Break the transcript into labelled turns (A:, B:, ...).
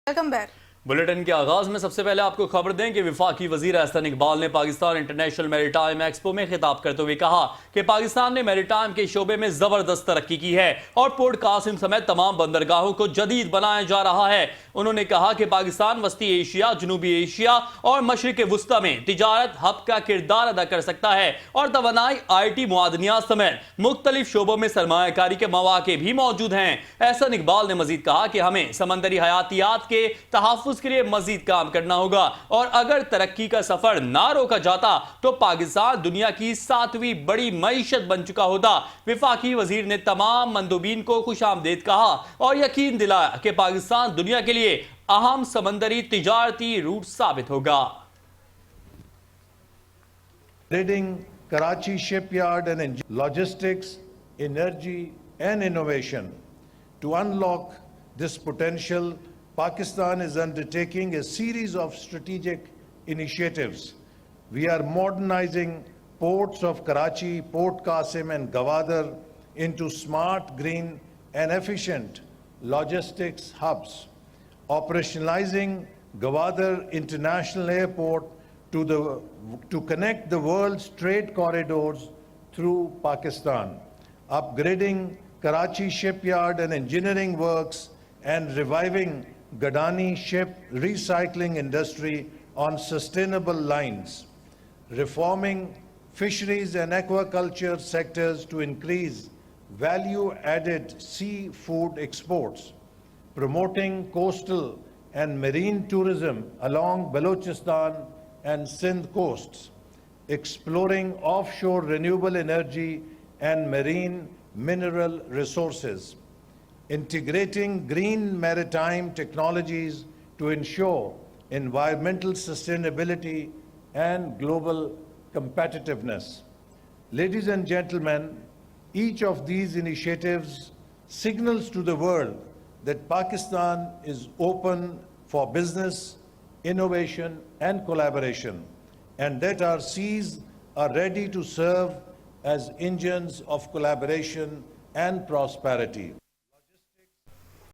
A: Welcome back.
B: Bulletin के आगाज में सबसे पहले आपको खबर दें कि वफाकी वजीर एहसन इकबाल ने पाकिस्तान इंटरनेशनल मैरीटाइम एक्सपो में खिताब करते हुए कहा कि पाकिस्तान ने मैरीटाइम के शोबे में जबरदस्त तरक्की की है और पोर्ट कासिम समेत तमाम बंदरगाहों को जदीद बनाया जा रहा है। उन्होंने कहा कि पाकिस्तान वस्ती एशिया, जनूबी एशिया और मशरिक वस्ता में तिजारत हब का किरदार अदा कर सकता है और तवानाई, IT, मुआदनियात समेत मुख्तलिफ शोबों में सरमायाकारी के मौके भी मौजूद हैं। एहसन इकबाल ने मजीद कहा कि हमें समंदरी हयातियात के तहफ़्फ़ुज़ के लिए मजीद काम करना होगा और अगर तरक्की का सफर ना रोका जाता तो पाकिस्तान दुनिया की 7वीं बड़ी मईशत बन चुका होता। वफाकी वजीर ने तमाम मंदूबीन को खुशामदीद कहा और यकीन दिलाया कि पाकिस्तान दुनिया के लिए अहम समंदरी तिजारती रूट साबित होगा।
C: Trading, Karachi shipyard and logistics, energy and innovation. To unlock this potential, Pakistan is undertaking a series of strategic initiatives. We are modernizing ports of Karachi, Port Qasim and Gwadar into smart, green and efficient logistics hubs, operationalizing Gwadar International Airport to connect the world's trade corridors through Pakistan, upgrading Karachi shipyard and engineering works and reviving Gadani ship recycling industry on sustainable lines, reforming fisheries and aquaculture sectors to increase value-added seafood exports, promoting coastal and marine tourism along Balochistan and Sindh coasts, exploring offshore renewable energy and marine mineral resources, integrating green maritime technologies to ensure environmental sustainability and global competitiveness. Ladies and gentlemen, each of these initiatives signals to the world that Pakistan is open for business, innovation and collaboration, and that our seas are ready to serve as engines of collaboration and prosperity.